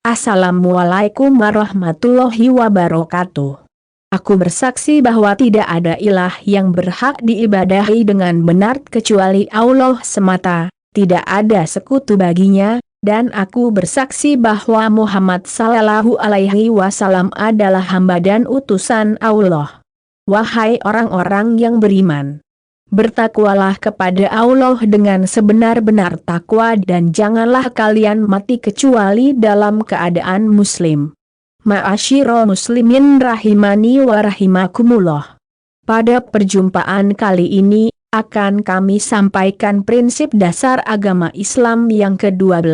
Assalamualaikum warahmatullahi wabarakatuh. Aku bersaksi bahwa tidak ada ilah yang berhak diibadahi dengan benar kecuali Allah semata, tidak ada sekutu baginya, dan aku bersaksi bahwa Muhammad sallallahu alaihi wasallam adalah hamba dan utusan Allah. Wahai orang-orang yang beriman, bertakwalah kepada Allah dengan sebenar-benar takwa dan janganlah kalian mati kecuali dalam keadaan muslim. Ma'asyiral muslimin rahimani wa rahimakumullah. Pada perjumpaan kali ini, akan kami sampaikan prinsip dasar agama Islam yang ke-12,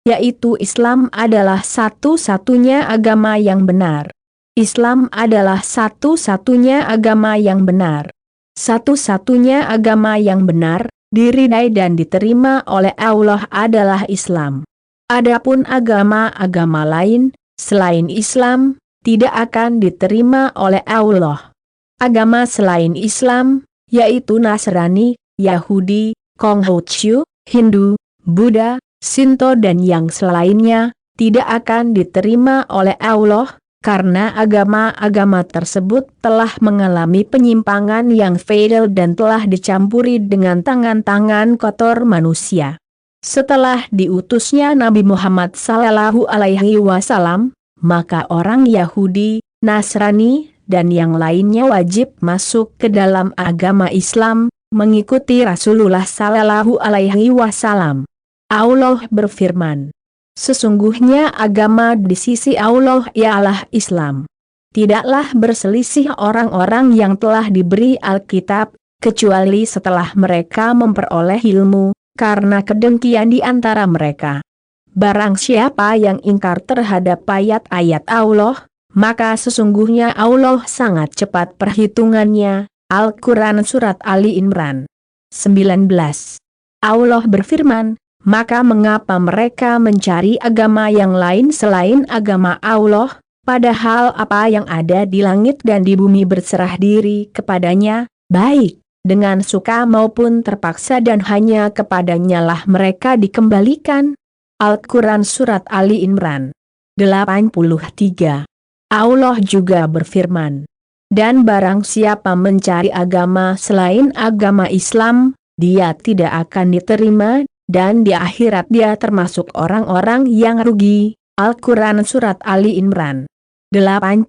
yaitu Islam adalah satu-satunya agama yang benar. Islam adalah satu-satunya agama yang benar. Satu-satunya agama yang benar, diridai dan diterima oleh Allah adalah Islam. Adapun agama-agama lain, selain Islam, tidak akan diterima oleh Allah. Agama selain Islam, yaitu Nasrani, Yahudi, Konghucu, Hindu, Buddha, Shinto dan yang selainnya, tidak akan diterima oleh Allah, karena agama-agama tersebut telah mengalami penyimpangan yang fatal dan telah dicampuri dengan tangan-tangan kotor manusia. Setelah diutusnya Nabi Muhammad sallallahu alaihi wasallam, maka orang Yahudi, Nasrani, dan yang lainnya wajib masuk ke dalam agama Islam, mengikuti Rasulullah sallallahu alaihi wasallam. Allah berfirman, sesungguhnya agama di sisi Allah ialah Islam. Tidaklah berselisih orang-orang yang telah diberi Alkitab, kecuali setelah mereka memperoleh ilmu, karena kedengkian di antara mereka. Barang siapa yang ingkar terhadap ayat-ayat Allah, maka sesungguhnya Allah sangat cepat perhitungannya. Al-Quran Surat Ali Imran 19. Allah berfirman, maka mengapa mereka mencari agama yang lain selain agama Allah, padahal apa yang ada di langit dan di bumi berserah diri kepadanya, baik dengan suka maupun terpaksa dan hanya kepadanya lah mereka dikembalikan. Al-Quran Surat Ali Imran 83. Allah juga berfirman, dan barang siapa mencari agama selain agama Islam, dia tidak akan diterima, dan di akhirat dia termasuk orang-orang yang rugi. Al-Quran Surat Ali Imran 85.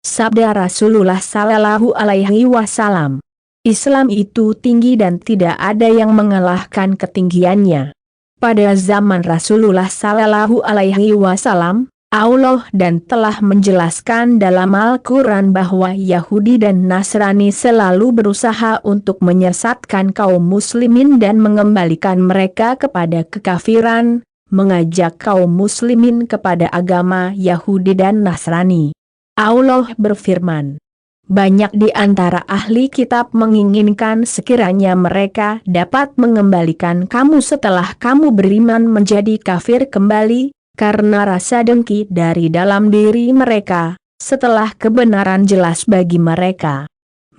Sabda Rasulullah sallallahu alaihi wasallam, Islam itu tinggi dan tidak ada yang mengalahkan ketinggiannya. Pada zaman Rasulullah sallallahu alaihi wasallam, Allah dan telah menjelaskan dalam Al-Quran bahwa Yahudi dan Nasrani selalu berusaha untuk menyesatkan kaum muslimin dan mengembalikan mereka kepada kekafiran, mengajak kaum muslimin kepada agama Yahudi dan Nasrani. Allah berfirman, banyak di antara ahli kitab menginginkan sekiranya mereka dapat mengembalikan kamu setelah kamu beriman menjadi kafir kembali, karena rasa dengki dari dalam diri mereka, setelah kebenaran jelas bagi mereka.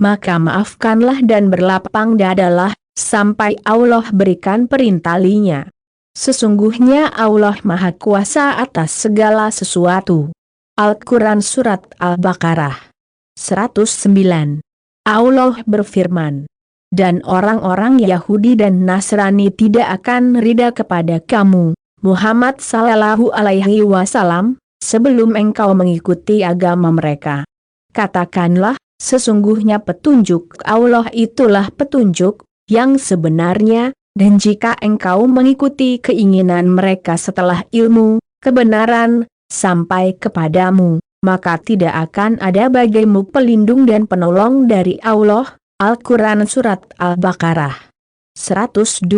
Maka maafkanlah dan berlapang dadalah, sampai Allah berikan perintahnya. Sesungguhnya Allah Maha Kuasa atas segala sesuatu. Al-Quran Surat Al-Baqarah 109. Allah berfirman, dan orang-orang Yahudi dan Nasrani tidak akan ridha kepada kamu, Muhammad sallallahu alaihi wasallam, sebelum engkau mengikuti agama mereka. Katakanlah, sesungguhnya petunjuk Allah itulah petunjuk yang sebenarnya, dan jika engkau mengikuti keinginan mereka setelah ilmu, kebenaran, sampai kepadamu, maka tidak akan ada bagimu pelindung dan penolong dari Allah. Al-Quran Surat Al-Baqarah 120.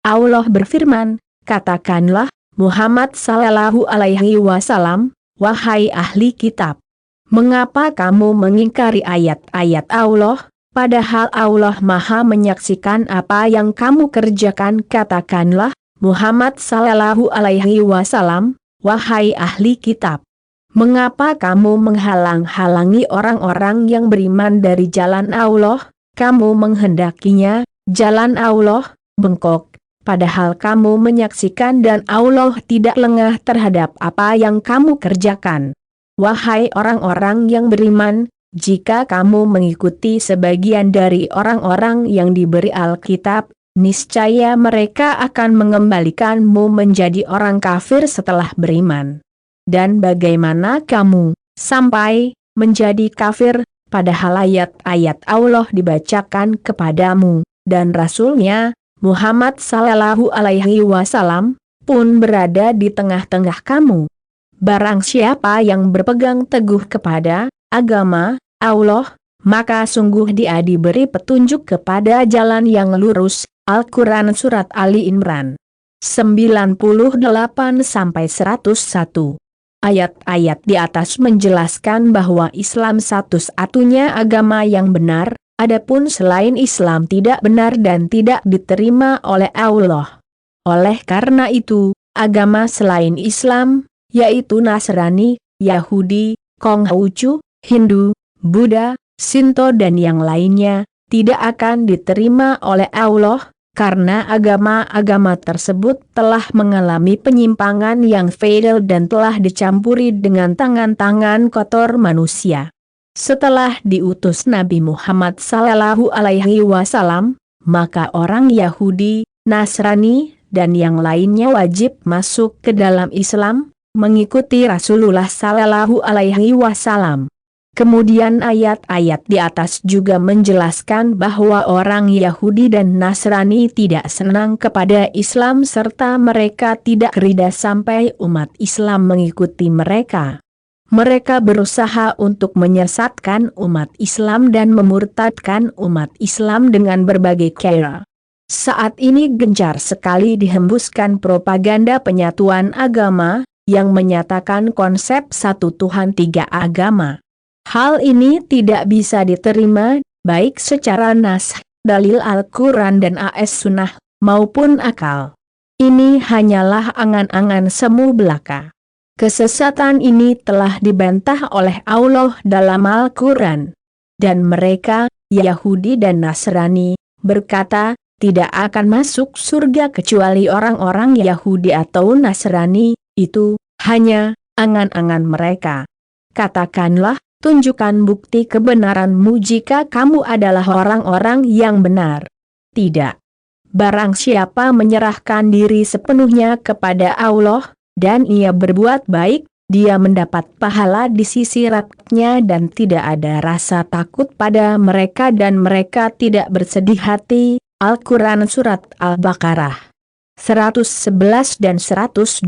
Allah berfirman, katakanlah, Muhammad sallallahu alaihi wasallam, wahai ahli kitab, mengapa kamu mengingkari ayat-ayat Allah, padahal Allah Maha menyaksikan apa yang kamu kerjakan? Katakanlah, Muhammad sallallahu alaihi wasallam, wahai ahli kitab, mengapa kamu menghalang-halangi orang-orang yang beriman dari jalan Allah? Kamu menghendakinya, jalan Allah, bengkok, padahal kamu menyaksikan dan Allah tidak lengah terhadap apa yang kamu kerjakan. Wahai orang-orang yang beriman, jika kamu mengikuti sebagian dari orang-orang yang diberi Alkitab, niscaya mereka akan mengembalikanmu menjadi orang kafir setelah beriman. Dan bagaimana kamu sampai menjadi kafir, padahal ayat-ayat Allah dibacakan kepadamu, dan Rasul-Nya, Muhammad sallallahu alaihi wasallam, pun berada di tengah-tengah kamu. Barang siapa yang berpegang teguh kepada agama Allah, maka sungguh dia diberi petunjuk kepada jalan yang lurus. Al-Quran Surat Ali Imran 98-101. Ayat-ayat di atas menjelaskan bahwa Islam satu-satunya agama yang benar, adapun selain Islam tidak benar dan tidak diterima oleh Allah. Oleh karena itu, agama selain Islam, yaitu Nasrani, Yahudi, Konghucu, Hindu, Buddha, Shinto dan yang lainnya, tidak akan diterima oleh Allah, karena agama-agama tersebut telah mengalami penyimpangan yang fatal dan telah dicampuri dengan tangan-tangan kotor manusia. Setelah diutus Nabi Muhammad sallallahu alaihi wasallam, maka orang Yahudi, Nasrani, dan yang lainnya wajib masuk ke dalam Islam, mengikuti Rasulullah sallallahu alaihi wasallam. Kemudian ayat-ayat di atas juga menjelaskan bahwa orang Yahudi dan Nasrani tidak senang kepada Islam serta mereka tidak ridha sampai umat Islam mengikuti mereka. Mereka berusaha untuk menyesatkan umat Islam dan memurtadkan umat Islam dengan berbagai cara. Saat ini gencar sekali dihembuskan propaganda penyatuan agama, yang menyatakan konsep satu Tuhan tiga agama. Hal ini tidak bisa diterima, baik secara nas, dalil Al-Quran dan As-Sunnah, maupun akal. Ini hanyalah angan-angan semu belaka. Kesesatan ini telah dibantah oleh Allah dalam Al-Quran. Dan mereka, Yahudi dan Nasrani, berkata, tidak akan masuk surga kecuali orang-orang Yahudi atau Nasrani, itu hanya angan-angan mereka. Katakanlah, tunjukkan bukti kebenaranmu jika kamu adalah orang-orang yang benar. Tidak. Barang siapa menyerahkan diri sepenuhnya kepada Allah, dan ia berbuat baik, dia mendapat pahala di sisi Rabb-Nya dan tidak ada rasa takut pada mereka dan mereka tidak bersedih hati. Al-Quran Surat Al-Baqarah 111 dan 112.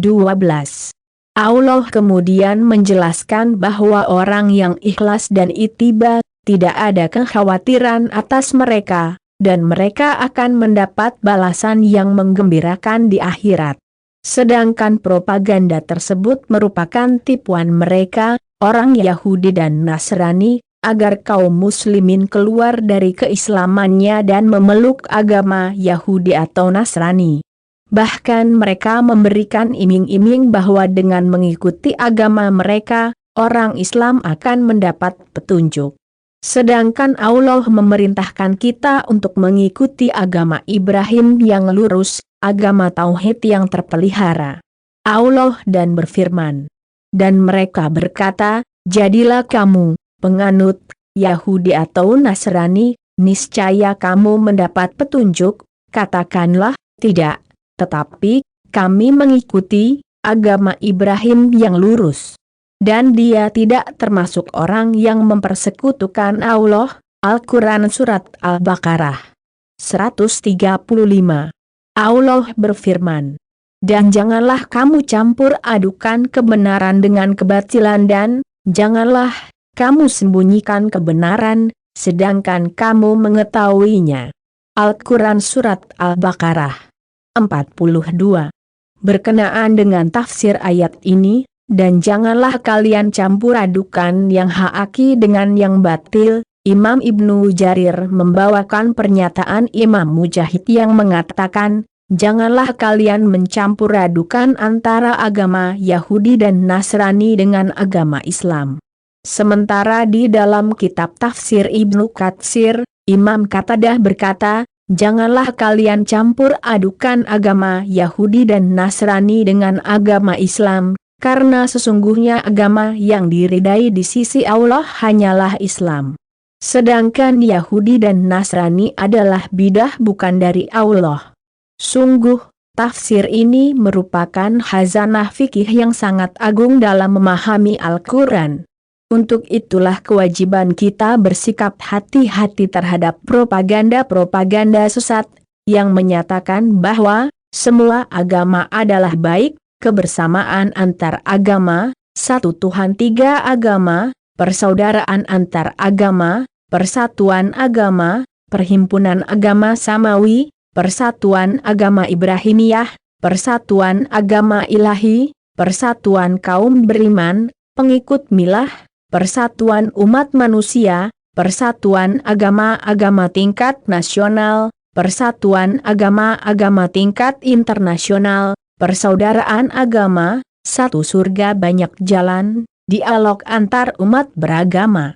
Allah kemudian menjelaskan bahwa orang yang ikhlas dan ittiba, tidak ada kekhawatiran atas mereka, dan mereka akan mendapat balasan yang menggembirakan di akhirat. Sedangkan propaganda tersebut merupakan tipuan mereka, orang Yahudi dan Nasrani, agar kaum muslimin keluar dari keislamannya dan memeluk agama Yahudi atau Nasrani. Bahkan mereka memberikan iming-iming bahwa dengan mengikuti agama mereka, orang Islam akan mendapat petunjuk. Sedangkan Allah memerintahkan kita untuk mengikuti agama Ibrahim yang lurus, agama Tauhid yang terpelihara. Allah dan berfirman, dan mereka berkata, jadilah kamu penganut Yahudi atau Nasrani, niscaya kamu mendapat petunjuk. Katakanlah, tidak. Tetapi, kami mengikuti agama Ibrahim yang lurus. Dan dia tidak termasuk orang yang mempersekutukan Allah. Al-Quran Surat Al-Baqarah 135. Allah berfirman, dan janganlah kamu campur adukan kebenaran dengan kebatilan dan janganlah kamu sembunyikan kebenaran, sedangkan kamu mengetahuinya. Al-Quran Surat Al-Baqarah 42. Berkenaan dengan tafsir ayat ini, dan janganlah kalian campur adukan yang hakiki dengan yang batil, Imam Ibnu Jarir membawakan pernyataan Imam Mujahid yang mengatakan, janganlah kalian mencampur adukan antara agama Yahudi dan Nasrani dengan agama Islam. Sementara di dalam kitab tafsir Ibnu Katsir, Imam Qatadah berkata, Janganlah kalian campur adukan agama Yahudi dan Nasrani dengan agama Islam, karena sesungguhnya agama yang diridai di sisi Allah hanyalah Islam. Sedangkan Yahudi dan Nasrani adalah bidah bukan dari Allah. Sungguh, tafsir ini merupakan khazanah fikih yang sangat agung dalam memahami Al-Quran. Untuk itulah kewajiban kita bersikap hati-hati terhadap propaganda-propaganda sesat, yang menyatakan bahwa semua agama adalah baik, kebersamaan antar agama, satu Tuhan tiga agama, persaudaraan antar agama, persatuan agama, perhimpunan agama samawi, persatuan agama Ibrahimiyah, persatuan agama ilahi, persatuan kaum beriman, pengikut milah, persatuan umat manusia, persatuan agama-agama tingkat nasional, persatuan agama-agama tingkat internasional, persaudaraan agama, satu surga banyak jalan, dialog antar umat beragama.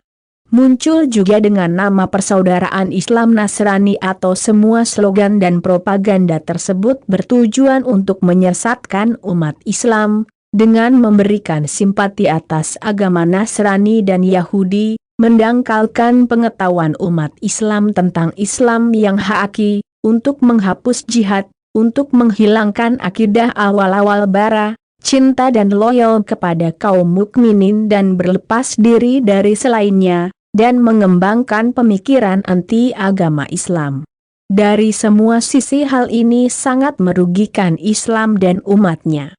Muncul juga dengan nama persaudaraan Islam Nasrani atau semua slogan dan propaganda tersebut bertujuan untuk menyesatkan umat Islam, dengan memberikan simpati atas agama Nasrani dan Yahudi, mendangkalkan pengetahuan umat Islam tentang Islam yang hakiki, untuk menghapus jihad, untuk menghilangkan akidah awal-awal bara, cinta dan loyal kepada kaum mukminin dan berlepas diri dari selainnya, dan mengembangkan pemikiran anti agama Islam. Dari semua sisi hal ini sangat merugikan Islam dan umatnya.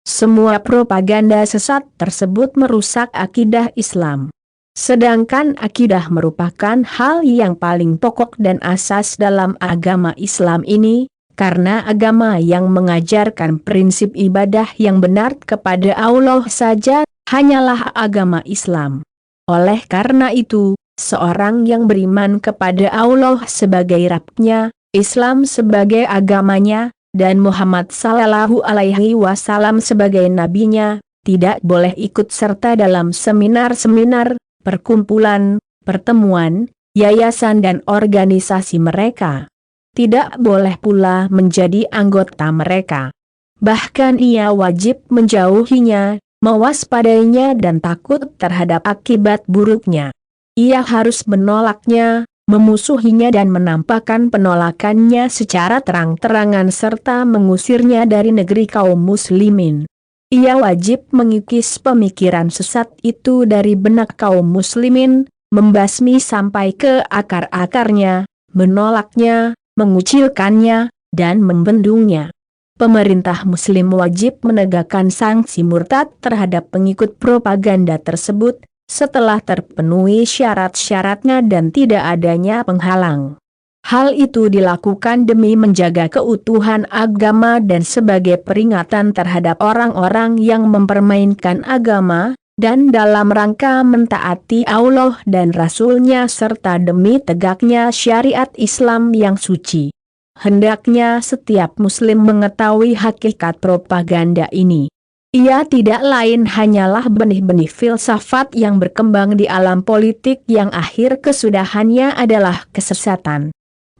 Semua propaganda sesat tersebut merusak akidah Islam. Sedangkan akidah merupakan hal yang paling pokok dan asas dalam agama Islam ini, karena agama yang mengajarkan prinsip ibadah yang benar kepada Allah saja, hanyalah agama Islam. Oleh karena itu, seorang yang beriman kepada Allah sebagai Rabb-nya, Islam sebagai agamanya, dan Muhammad Sallallahu Alaihi Wasallam sebagai nabinya, tidak boleh ikut serta dalam seminar-seminar, perkumpulan, pertemuan, yayasan dan organisasi mereka. Tidak boleh pula menjadi anggota mereka. Bahkan ia wajib menjauhinya, mewaspadainya dan takut terhadap akibat buruknya. Ia harus menolaknya, memusuhinya dan menampakkan penolakannya secara terang-terangan serta mengusirnya dari negeri kaum muslimin. Ia wajib mengikis pemikiran sesat itu dari benak kaum muslimin, membasmi sampai ke akar-akarnya, menolaknya, mengucilkannya, dan membendungnya. Pemerintah muslim wajib menegakkan sanksi murtad terhadap pengikut propaganda tersebut, setelah terpenuhi syarat-syaratnya dan tidak adanya penghalang. Hal itu dilakukan demi menjaga keutuhan agama dan sebagai peringatan terhadap orang-orang yang mempermainkan agama, dan dalam rangka mentaati Allah dan Rasul-Nya serta demi tegaknya syariat Islam yang suci. Hendaknya setiap muslim mengetahui hakikat propaganda ini. Ia tidak lain hanyalah benih-benih filsafat yang berkembang di alam politik yang akhir kesudahannya adalah kesesatan.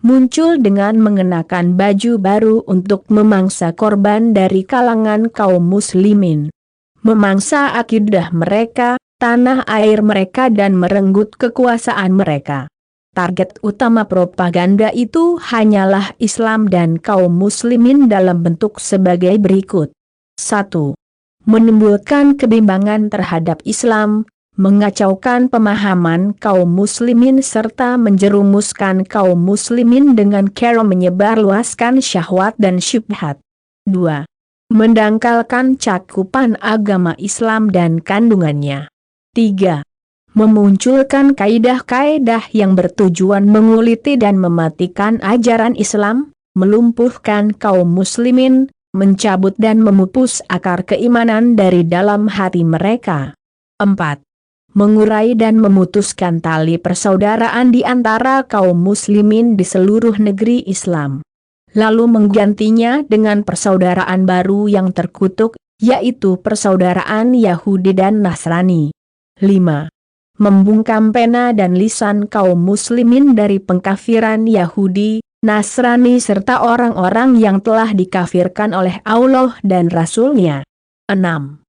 Muncul dengan mengenakan baju baru untuk memangsa korban dari kalangan kaum muslimin. Memangsa akidah mereka, tanah air mereka dan merenggut kekuasaan mereka. Target utama propaganda itu hanyalah Islam dan kaum muslimin dalam bentuk sebagai berikut. 1. Menimbulkan kebimbangan terhadap Islam, mengacaukan pemahaman kaum muslimin serta menjerumuskan kaum muslimin dengan cara menyebarluaskan syahwat dan syubhat. 2. Mendangkalkan cakupan agama Islam dan kandungannya. 3. Memunculkan kaidah-kaidah yang bertujuan menguliti dan mematikan ajaran Islam, melumpuhkan kaum muslimin, mencabut dan memupus akar keimanan dari dalam hati mereka. 4. Mengurai dan memutuskan tali persaudaraan di antara kaum muslimin di seluruh negeri Islam. Lalu menggantinya dengan persaudaraan baru yang terkutuk, yaitu persaudaraan Yahudi dan Nasrani. 5. Membungkam pena dan lisan kaum muslimin dari pengkafiran Yahudi, Nasrani serta orang-orang yang telah dikafirkan oleh Allah dan Rasul-Nya. 6.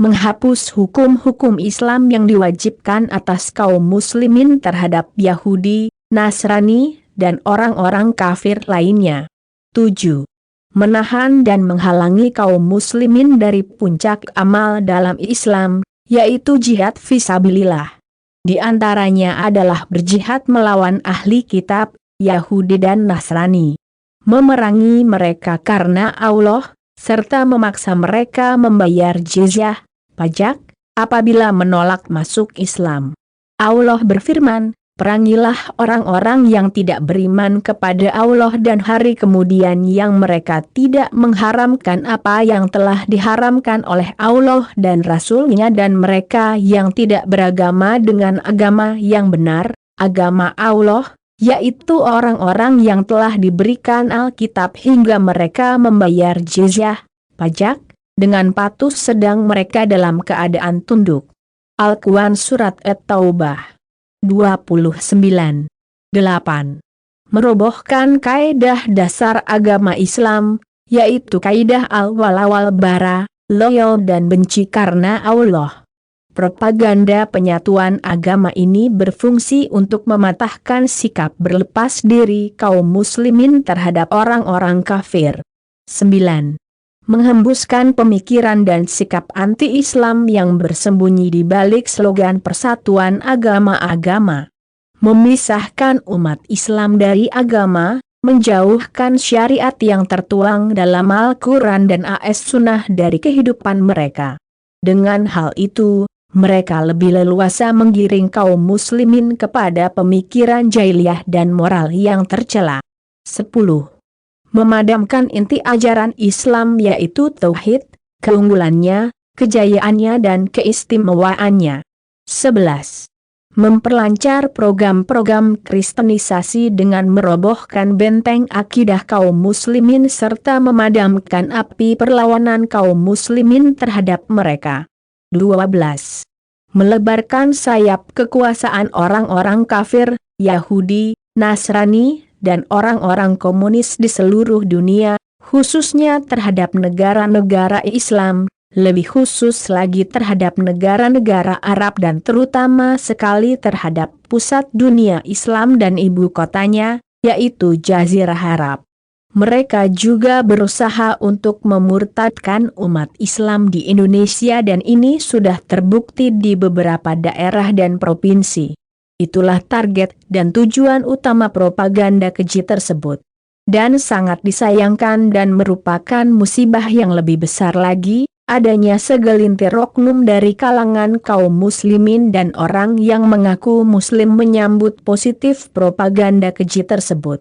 Menghapus hukum-hukum Islam yang diwajibkan atas kaum muslimin terhadap Yahudi, Nasrani, dan orang-orang kafir lainnya. 7. Menahan dan menghalangi kaum muslimin dari puncak amal dalam Islam, yaitu jihad fisabilillah. Di antaranya adalah berjihad melawan ahli kitab, Yahudi dan Nasrani. Memerangi mereka karena Allah, serta memaksa mereka membayar jizyah, pajak, apabila menolak masuk Islam. Allah berfirman, perangilah orang-orang yang tidak beriman kepada Allah dan hari kemudian yang mereka tidak mengharamkan apa yang telah diharamkan oleh Allah dan Rasul-Nya dan mereka yang tidak beragama dengan agama yang benar, agama Allah, yaitu orang-orang yang telah diberikan Alkitab hingga mereka membayar jizyah, pajak, dengan patuh sedang mereka dalam keadaan tunduk. Al-Quran Surat At-Taubah 29. 8. Merobohkan kaidah dasar agama Islam, yaitu kaidah al-wala wal bara, loyal dan benci karena Allah. Propaganda penyatuan agama ini berfungsi untuk mematahkan sikap berlepas diri kaum muslimin terhadap orang-orang kafir. 9. Menghembuskan pemikiran dan sikap anti-Islam yang bersembunyi di balik slogan persatuan agama-agama. Memisahkan umat Islam dari agama, menjauhkan syariat yang tertuang dalam Al-Quran dan As-Sunnah dari kehidupan mereka. Dengan hal itu, mereka lebih leluasa menggiring kaum muslimin kepada pemikiran jahiliyah dan moral yang tercela. 10. Memadamkan inti ajaran Islam yaitu tauhid, keunggulannya, kejayaannya dan keistimewaannya. 11. Memperlancar program-program kristenisasi dengan merobohkan benteng akidah kaum muslimin serta memadamkan api perlawanan kaum muslimin terhadap mereka. 12. Melebarkan sayap kekuasaan orang-orang kafir, Yahudi, Nasrani, dan orang-orang komunis di seluruh dunia, khususnya terhadap negara-negara Islam, lebih khusus lagi terhadap negara-negara Arab dan terutama sekali terhadap pusat dunia Islam dan ibu kotanya, yaitu Jazirah Arab. Mereka juga berusaha untuk memurtadkan umat Islam di Indonesia dan ini sudah terbukti di beberapa daerah dan provinsi. Itulah target dan tujuan utama propaganda keji tersebut. Dan sangat disayangkan dan merupakan musibah yang lebih besar lagi, adanya segelintir oknum dari kalangan kaum muslimin dan orang yang mengaku muslim menyambut positif propaganda keji tersebut.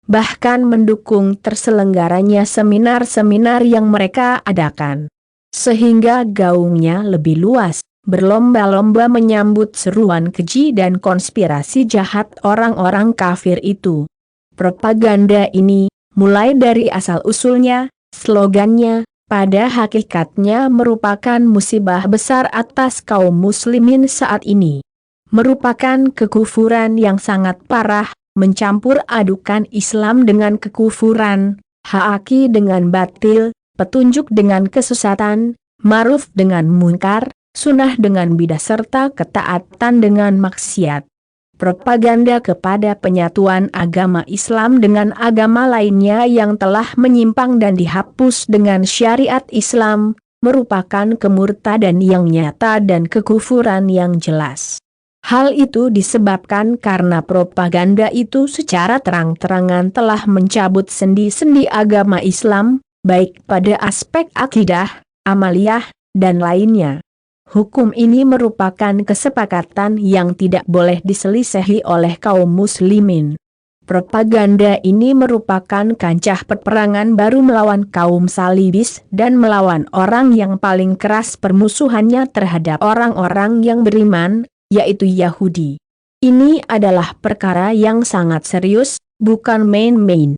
Bahkan mendukung terselenggaranya seminar-seminar yang mereka adakan. Sehingga gaungnya lebih luas, berlomba-lomba menyambut seruan keji dan konspirasi jahat orang-orang kafir itu. Propaganda ini, mulai dari asal-usulnya, slogannya, pada hakikatnya merupakan musibah besar atas kaum muslimin saat ini. Merupakan kekufuran yang sangat parah, mencampur adukan Islam dengan kekufuran, haki dengan batil, petunjuk dengan kesesatan, ma'ruf dengan munkar, sunnah dengan bidah serta ketaatan dengan maksiat. Propaganda kepada penyatuan agama Islam dengan agama lainnya yang telah menyimpang dan dihapus dengan syariat Islam, merupakan kemurtadan yang nyata dan kekufuran yang jelas. Hal itu disebabkan karena propaganda itu secara terang-terangan telah mencabut sendi-sendi agama Islam, baik pada aspek akidah, amaliyah, dan lainnya. Hukum ini merupakan kesepakatan yang tidak boleh diselisihi oleh kaum muslimin. Propaganda ini merupakan kancah peperangan baru melawan kaum salibis dan melawan orang yang paling keras permusuhannya terhadap orang-orang yang beriman, yaitu Yahudi. Ini adalah perkara yang sangat serius, bukan main-main.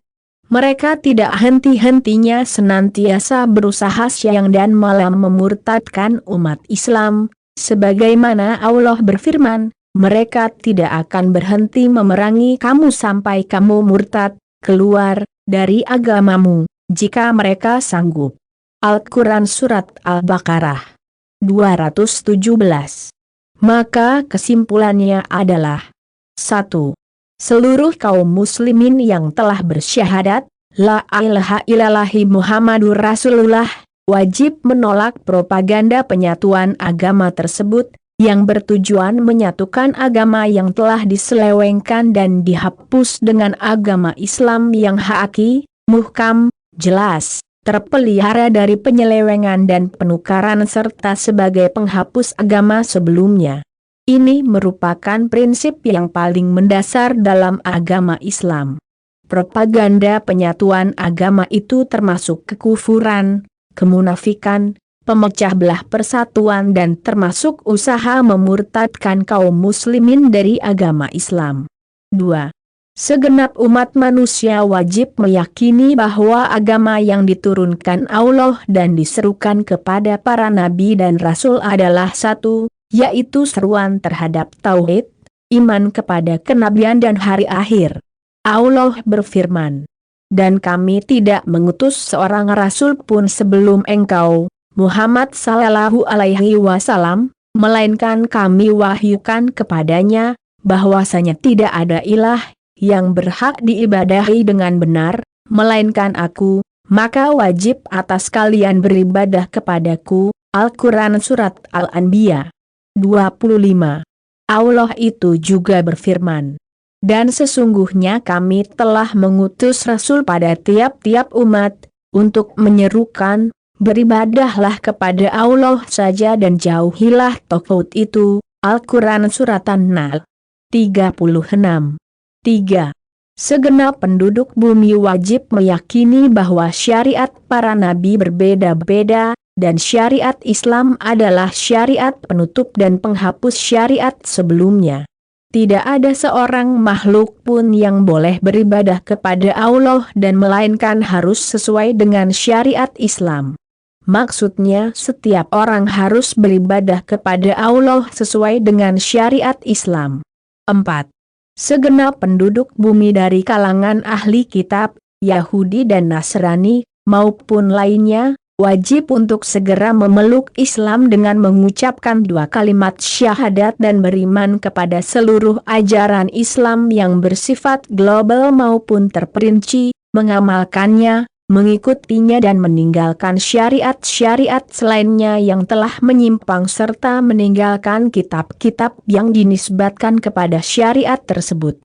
Mereka tidak henti-hentinya senantiasa berusaha siang dan malam memurtadkan umat Islam, sebagaimana Allah berfirman, mereka tidak akan berhenti memerangi kamu sampai kamu murtad, keluar dari agamamu, jika mereka sanggup. Al-Quran Surat Al-Baqarah 217. Maka kesimpulannya adalah 1. Seluruh kaum muslimin yang telah bersyahadat, La ilaha illallah Muhammadur Rasulullah, wajib menolak propaganda penyatuan agama tersebut, yang bertujuan menyatukan agama yang telah diselewengkan dan dihapus dengan agama Islam yang hakiki, muhkam, jelas, terpelihara dari penyelewengan dan penukaran serta sebagai penghapus agama sebelumnya. Ini merupakan prinsip yang paling mendasar dalam agama Islam. Propaganda penyatuan agama itu termasuk kekufuran, kemunafikan, pemecah belah persatuan dan termasuk usaha memurtadkan kaum muslimin dari agama Islam. 2. Segenap umat manusia wajib meyakini bahwa agama yang diturunkan Allah dan diserukan kepada para nabi dan rasul adalah satu, yaitu seruan terhadap tauhid, iman kepada kenabian dan hari akhir. Allah berfirman, "Dan kami tidak mengutus seorang rasul pun sebelum engkau, Muhammad sallallahu alaihi wasallam, melainkan kami wahyukan kepadanya, bahwasanya tidak ada ilah yang berhak diibadahi dengan benar, melainkan aku, maka wajib atas kalian beribadah kepadaku." Al-Quran Surat Al-Anbiya 25. Allah itu juga berfirman, "Dan sesungguhnya kami telah mengutus Rasul pada tiap-tiap umat, untuk menyerukan, beribadahlah kepada Allah saja dan jauhilah taghut itu." Al-Quran Surat An-Nahl 36. 3. Segenap penduduk bumi wajib meyakini bahwa syariat para nabi berbeda-beda, dan syariat Islam adalah syariat penutup dan penghapus syariat sebelumnya. Tidak ada seorang makhluk pun yang boleh beribadah kepada Allah dan melainkan harus sesuai dengan syariat Islam. Maksudnya setiap orang harus beribadah kepada Allah sesuai dengan syariat Islam. 4. Segenap penduduk bumi dari kalangan ahli kitab, Yahudi dan Nasrani, maupun lainnya, wajib untuk segera memeluk Islam dengan mengucapkan 2 kalimat syahadat dan beriman kepada seluruh ajaran Islam yang bersifat global maupun terperinci, mengamalkannya, mengikutinya dan meninggalkan syariat-syariat selainnya yang telah menyimpang serta meninggalkan kitab-kitab yang dinisbatkan kepada syariat tersebut.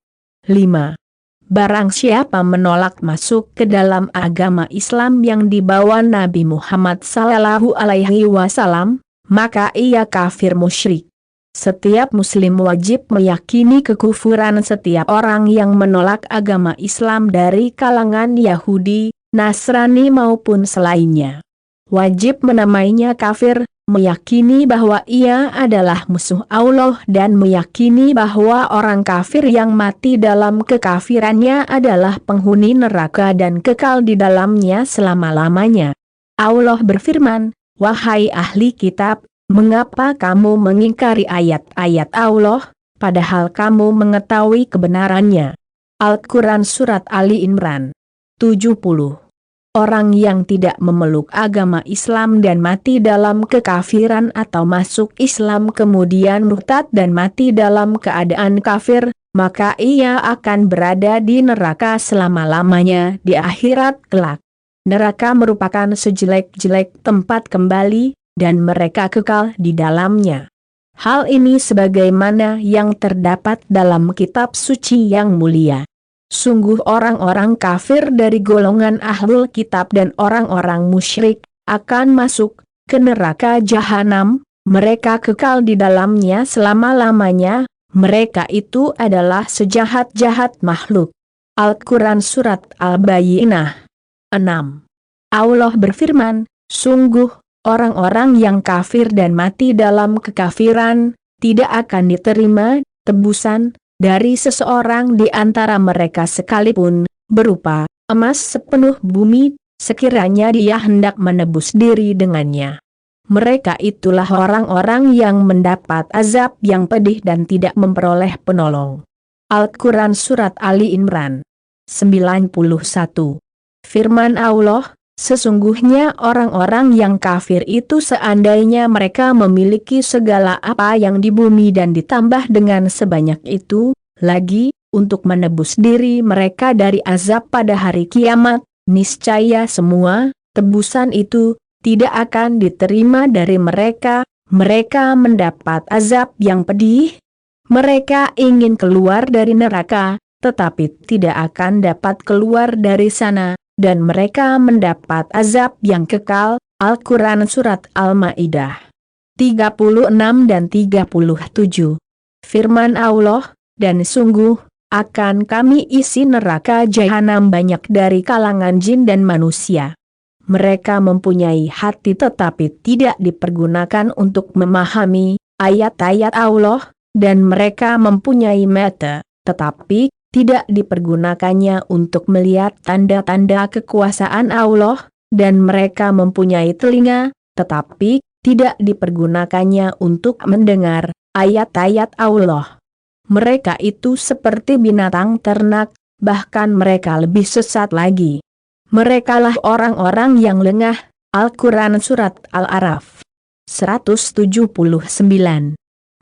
5. Barang siapa menolak masuk ke dalam agama Islam yang dibawa Nabi Muhammad sallallahu alaihi wasallam, maka ia kafir musyrik. Setiap muslim wajib meyakini kekufuran setiap orang yang menolak agama Islam dari kalangan Yahudi, Nasrani maupun selainnya. Wajib menamainya kafir, meyakini bahwa ia adalah musuh Allah dan meyakini bahwa orang kafir yang mati dalam kekafirannya adalah penghuni neraka dan kekal di dalamnya selama-lamanya. Allah berfirman, "Wahai ahli kitab, mengapa kamu mengingkari ayat-ayat Allah, padahal kamu mengetahui kebenarannya?" Al-Quran Surat Ali Imran 70. Orang yang tidak memeluk agama Islam dan mati dalam kekafiran atau masuk Islam kemudian murtad dan mati dalam keadaan kafir, maka ia akan berada di neraka selama-lamanya di akhirat kelak. Neraka merupakan sejelek-jelek tempat kembali, dan mereka kekal di dalamnya. Hal ini sebagaimana yang terdapat dalam kitab suci yang mulia. Sungguh orang-orang kafir dari golongan ahlul kitab dan orang-orang musyrik akan masuk ke neraka jahanam, mereka kekal di dalamnya selama-lamanya, mereka itu adalah sejahat-jahat makhluk. Al-Quran Surat Al-Bayyinah 6. Allah berfirman, "Sungguh, orang-orang yang kafir dan mati dalam kekafiran, tidak akan diterima tebusan dari seseorang di antara mereka sekalipun, berupa emas sepenuh bumi, sekiranya dia hendak menebus diri dengannya. Mereka itulah orang-orang yang mendapat azab yang pedih dan tidak memperoleh penolong." Al-Quran Surat Ali Imran 91. Firman Allah, sesungguhnya orang-orang yang kafir itu seandainya mereka memiliki segala apa yang di bumi dan ditambah dengan sebanyak itu, lagi, untuk menebus diri mereka dari azab pada hari kiamat, niscaya semua tebusan itu tidak akan diterima dari mereka, mereka mendapat azab yang pedih. Mereka ingin keluar dari neraka, tetapi tidak akan dapat keluar dari sana, dan mereka mendapat azab yang kekal. Al-Quran Surat Al-Ma'idah 36 dan 37. Firman Allah, dan sungguh, akan kami isi neraka jahanam banyak dari kalangan jin dan manusia. Mereka mempunyai hati tetapi tidak dipergunakan untuk memahami ayat-ayat Allah, dan mereka mempunyai mata, tetapi tidak dipergunakannya untuk melihat tanda-tanda kekuasaan Allah, dan mereka mempunyai telinga, tetapi tidak dipergunakannya untuk mendengar ayat-ayat Allah. Mereka itu seperti binatang ternak, bahkan mereka lebih sesat lagi. Merekalah orang-orang yang lengah. Al-Quran Surat Al-Araf 179.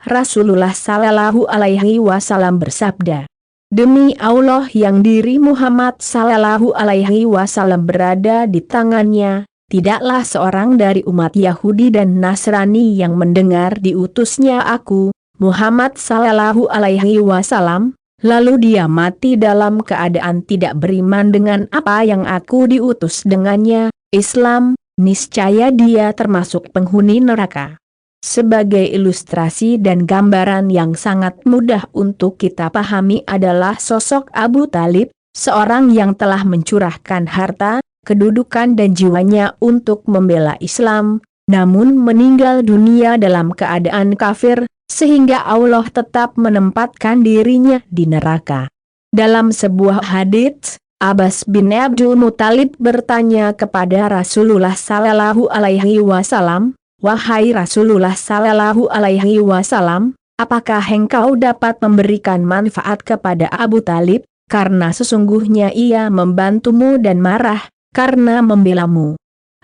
Rasulullah Sallallahu Alaihi Wasallam bersabda, demi Allah yang diri Muhammad Sallallahu Alaihi Wasallam berada di tangannya, tidaklah seorang dari umat Yahudi dan Nasrani yang mendengar diutusnya aku, Muhammad Sallallahu Alaihi Wasallam, lalu dia mati dalam keadaan tidak beriman dengan apa yang aku diutus dengannya, Islam, niscaya dia termasuk penghuni neraka. Sebagai ilustrasi dan gambaran yang sangat mudah untuk kita pahami adalah sosok Abu Talib, seorang yang telah mencurahkan harta, kedudukan dan jiwanya untuk membela Islam, namun meninggal dunia dalam keadaan kafir, sehingga Allah tetap menempatkan dirinya di neraka. Dalam sebuah hadits, Abbas bin Abdul Muthalib bertanya kepada Rasulullah Sallallahu Alaihi Wasallam, wahai Rasulullah Sallallahu Alaihi Wasallam, apakah engkau dapat memberikan manfaat kepada Abu Talib, karena sesungguhnya ia membantumu dan marah, karena membelamu?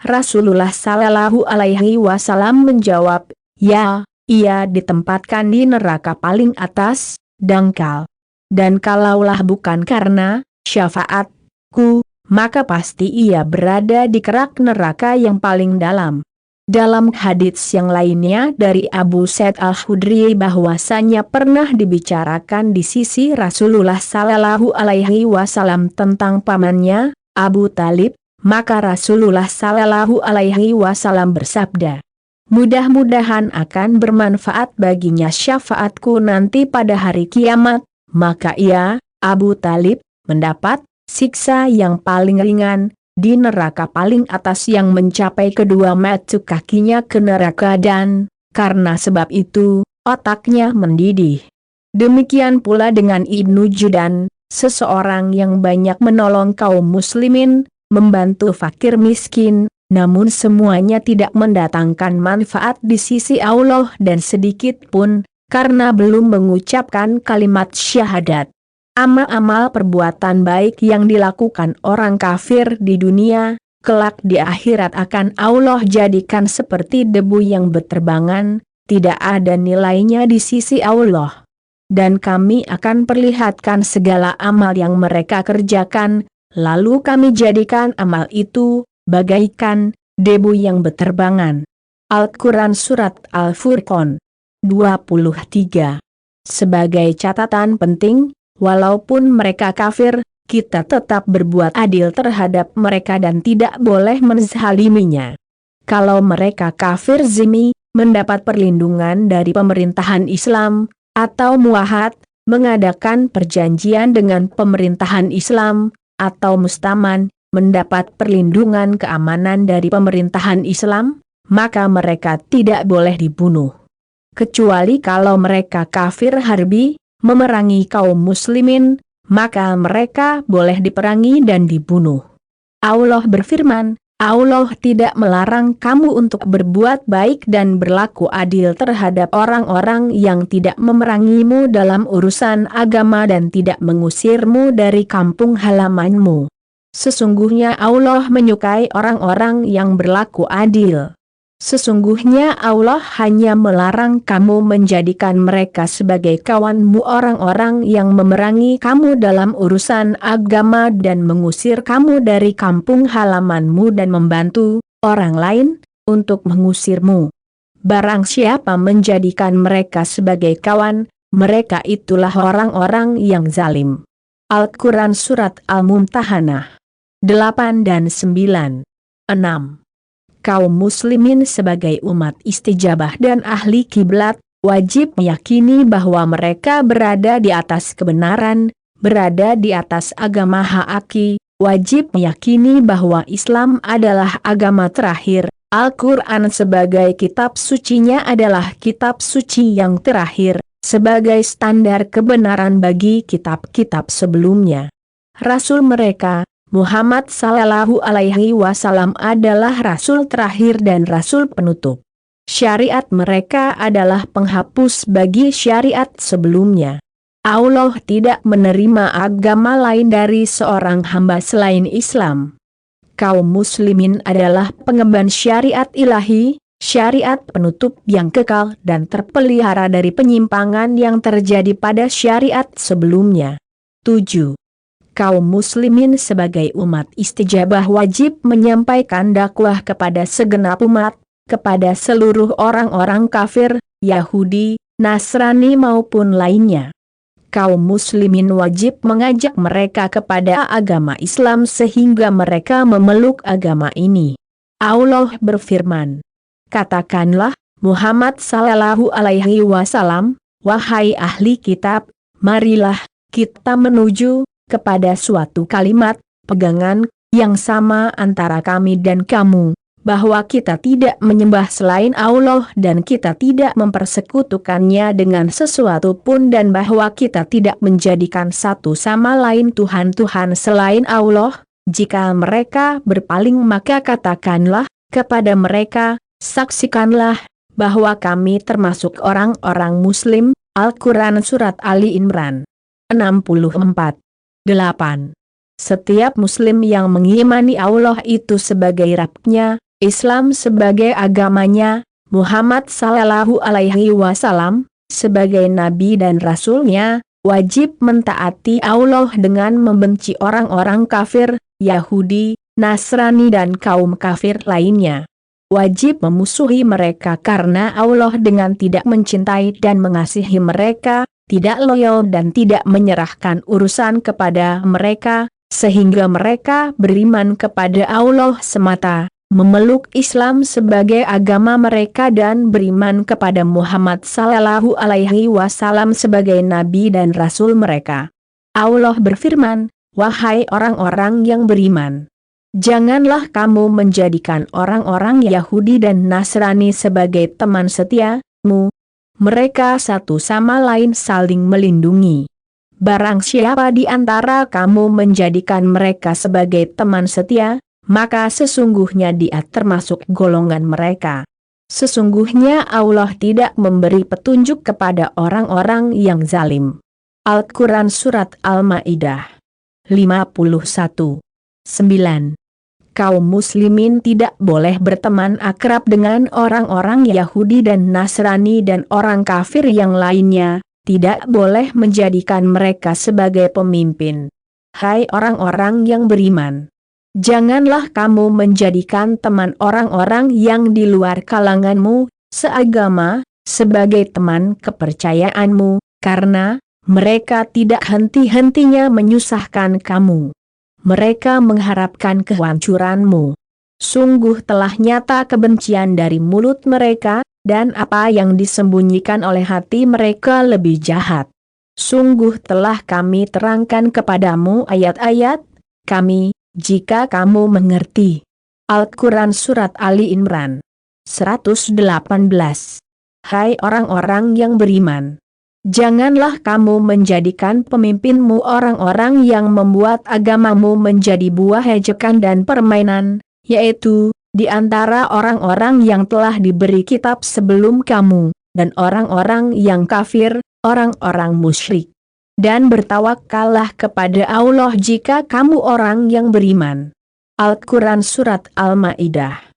Rasulullah Sallallahu Alaihi Wasallam menjawab, ya, ia ditempatkan di neraka paling atas, dangkal. Dan kalaulah bukan karena syafaatku, maka pasti ia berada di kerak neraka yang paling dalam. Dalam hadits yang lainnya dari Abu Sa'id Al-Khudri bahwasanya pernah dibicarakan di sisi Rasulullah Sallallahu Alaihi Wasallam tentang pamannya, Abu Talib, maka Rasulullah Sallallahu Alaihi Wasallam bersabda, mudah-mudahan akan bermanfaat baginya syafaatku nanti pada hari kiamat, maka ia, Abu Talib, mendapat siksa yang paling ringan di neraka paling atas yang mencapai kedua mata kakinya ke neraka dan, karena sebab itu, otaknya mendidih. Demikian pula dengan Ibnu Judan, seseorang yang banyak menolong kaum muslimin, membantu fakir miskin, namun semuanya tidak mendatangkan manfaat di sisi Allah dan sedikit pun, karena belum mengucapkan kalimat syahadat. Amal-amal perbuatan baik yang dilakukan orang kafir di dunia, kelak di akhirat akan Allah jadikan seperti debu yang berterbangan, tidak ada nilainya di sisi Allah. Dan kami akan perlihatkan segala amal yang mereka kerjakan, lalu kami jadikan amal itu bagaikan debu yang berterbangan. Al-Quran Surat Al-Furqan 23. Sebagai catatan penting, walaupun mereka kafir, kita tetap berbuat adil terhadap mereka dan tidak boleh menzaliminya. Kalau mereka kafir zimmi, mendapat perlindungan dari pemerintahan Islam, atau muahad, mengadakan perjanjian dengan pemerintahan Islam, atau mustaman, mendapat perlindungan keamanan dari pemerintahan Islam, maka mereka tidak boleh dibunuh. Kecuali kalau mereka kafir harbi, memerangi kaum muslimin, maka mereka boleh diperangi dan dibunuh. Allah berfirman, Allah tidak melarang kamu untuk berbuat baik dan berlaku adil terhadap orang-orang yang tidak memerangimu dalam urusan agama dan tidak mengusirmu dari kampung halamanmu. Sesungguhnya Allah menyukai orang-orang yang berlaku adil. Sesungguhnya Allah hanya melarang kamu menjadikan mereka sebagai kawanmu orang-orang yang memerangi kamu dalam urusan agama dan mengusir kamu dari kampung halamanmu dan membantu orang lain untuk mengusirmu. Barang siapa menjadikan mereka sebagai kawan, mereka itulah orang-orang yang zalim. Al-Quran Surat Al-Mumtahanah 8 dan 9. 6. Kaum muslimin sebagai umat istijabah dan ahli kiblat, wajib meyakini bahwa mereka berada di atas kebenaran, berada di atas agama hakiki, wajib meyakini bahwa Islam adalah agama terakhir, Al-Quran sebagai kitab sucinya adalah kitab suci yang terakhir, sebagai standar kebenaran bagi kitab-kitab sebelumnya. Rasul mereka, Muhammad Sallallahu Alaihi Wasallam adalah rasul terakhir dan rasul penutup. Syariat mereka adalah penghapus bagi syariat sebelumnya. Allah tidak menerima agama lain dari seorang hamba selain Islam. Kaum muslimin adalah pengemban syariat ilahi, syariat penutup yang kekal dan terpelihara dari penyimpangan yang terjadi pada syariat sebelumnya. 7. Kaum muslimin sebagai umat istijabah wajib menyampaikan dakwah kepada segenap umat, kepada seluruh orang-orang kafir, Yahudi, Nasrani maupun lainnya. Kaum muslimin wajib mengajak mereka kepada agama Islam sehingga mereka memeluk agama ini. Allah berfirman, katakanlah, Muhammad Sallallahu Alaihi Wasallam, wahai ahli kitab, marilah kita menuju kepada suatu kalimat, pegangan, yang sama antara kami dan kamu, bahwa kita tidak menyembah selain Allah dan kita tidak mempersekutukannya dengan sesuatu pun dan bahwa kita tidak menjadikan satu sama lain Tuhan-Tuhan selain Allah. Jika mereka berpaling maka katakanlah kepada mereka, saksikanlah, bahwa kami termasuk orang-orang Muslim. Al-Quran Surat Ali Imran 64. 8. Setiap Muslim yang mengimani Allah itu sebagai Rabb-Nya, Islam sebagai agamanya, Muhammad Sallallahu Alaihi Wasallam sebagai Nabi dan Rasul-Nya, wajib mentaati Allah dengan membenci orang-orang kafir, Yahudi, Nasrani dan kaum kafir lainnya. Wajib memusuhi mereka karena Allah dengan tidak mencintai dan mengasihi mereka, tidak loyal dan tidak menyerahkan urusan kepada mereka, sehingga mereka beriman kepada Allah semata, memeluk Islam sebagai agama mereka dan beriman kepada Muhammad Sallallahu Alaihi Wasallam sebagai Nabi dan Rasul mereka. Allah berfirman, wahai orang-orang yang beriman, janganlah kamu menjadikan orang-orang Yahudi dan Nasrani sebagai teman setiamu. Mereka satu sama lain saling melindungi. Barang siapa di antara kamu menjadikan mereka sebagai teman setia, maka sesungguhnya dia termasuk golongan mereka. Sesungguhnya Allah tidak memberi petunjuk kepada orang-orang yang zalim. Al-Quran Surat Al-Ma'idah 51. 9. Kaum muslimin tidak boleh berteman akrab dengan orang-orang Yahudi dan Nasrani dan orang kafir yang lainnya, tidak boleh menjadikan mereka sebagai pemimpin. Hai orang-orang yang beriman, janganlah kamu menjadikan teman orang-orang yang di luar kalanganmu, seagama, sebagai teman kepercayaanmu, karena mereka tidak henti-hentinya menyusahkan kamu. Mereka mengharapkan kehancuranmu. Sungguh telah nyata kebencian dari mulut mereka, dan apa yang disembunyikan oleh hati mereka lebih jahat. Sungguh telah kami terangkan kepadamu ayat-ayat kami, jika kamu mengerti. Al-Quran Surat Ali Imran 118. Hai orang-orang yang beriman, janganlah kamu menjadikan pemimpinmu orang-orang yang membuat agamamu menjadi buah ejekan dan permainan, yaitu, di antara orang-orang yang telah diberi kitab sebelum kamu, dan orang-orang yang kafir, orang-orang musyrik. Dan bertawakallah kepada Allah jika kamu orang yang beriman. Al-Quran Surat Al-Ma'idah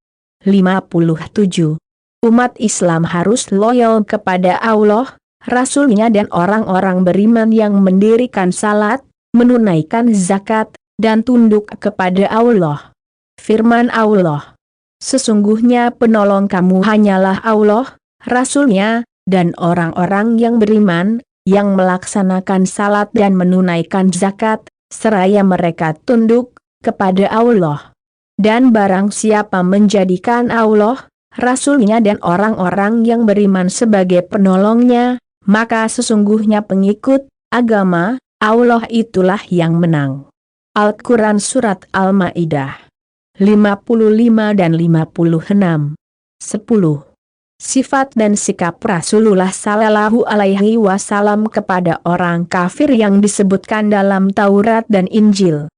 57. Umat Islam harus loyal kepada Allah, Rasul-Nya dan orang-orang beriman yang mendirikan salat, menunaikan zakat, dan tunduk kepada Allah. Firman Allah, sesungguhnya penolong kamu hanyalah Allah, Rasul-Nya, dan orang-orang yang beriman, yang melaksanakan salat dan menunaikan zakat, seraya mereka tunduk kepada Allah. Dan barang siapa menjadikan Allah, Rasul-Nya dan orang-orang yang beriman sebagai penolongnya, maka sesungguhnya pengikut agama Allah itulah yang menang. Al-Quran Surat Al-Ma'idah 55 dan 56. 10. Sifat dan sikap Rasulullah Sallallahu Alaihi Wasallam kepada orang kafir yang disebutkan dalam Taurat dan Injil.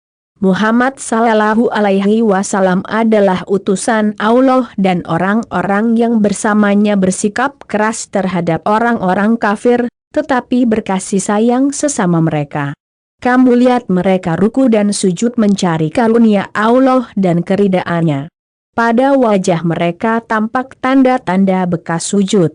Muhammad Sallallahu Alaihi Wasallam adalah utusan Allah dan orang-orang yang bersamanya bersikap keras terhadap orang-orang kafir, tetapi berkasih sayang sesama mereka. Kamu lihat mereka ruku dan sujud mencari karunia Allah dan keridaannya. Pada wajah mereka tampak tanda-tanda bekas sujud.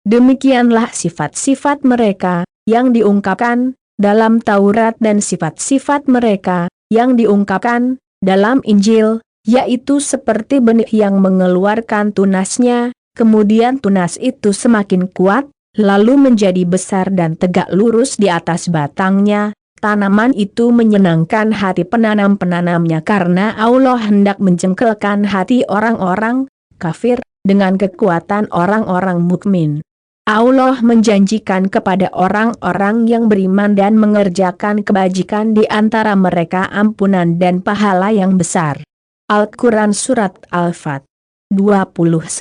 Demikianlah sifat-sifat mereka yang diungkapkan dalam Taurat dan sifat-sifat mereka yang diungkapkan dalam Injil, yaitu seperti benih yang mengeluarkan tunasnya, kemudian tunas itu semakin kuat, lalu menjadi besar dan tegak lurus di atas batangnya. Tanaman itu menyenangkan hati penanam-penanamnya karena Allah hendak menjengkelkan hati orang-orang kafir dengan kekuatan orang-orang mukmin. Allah menjanjikan kepada orang-orang yang beriman dan mengerjakan kebajikan di antara mereka ampunan dan pahala yang besar. Al-Quran Surat Al-Fat 29.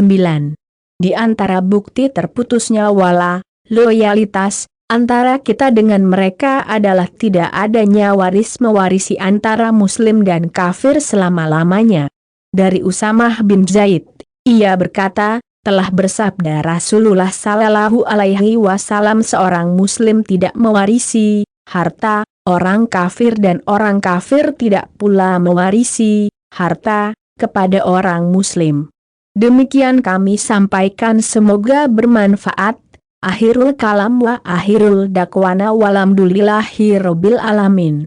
Di antara bukti terputusnya wala, loyalitas, antara kita dengan mereka adalah tidak adanya waris-mewarisi antara muslim dan kafir selama-lamanya. Dari Usamah bin Zaid, ia berkata, telah bersabda Rasulullah Sallallahu Alaihi Wasallam, seorang muslim tidak mewarisi harta orang kafir dan orang kafir tidak pula mewarisi harta kepada orang muslim. Demikian kami sampaikan, semoga bermanfaat. Akhirul kalam wa akhirul dakwana walhamdulillahi rabbil alamin.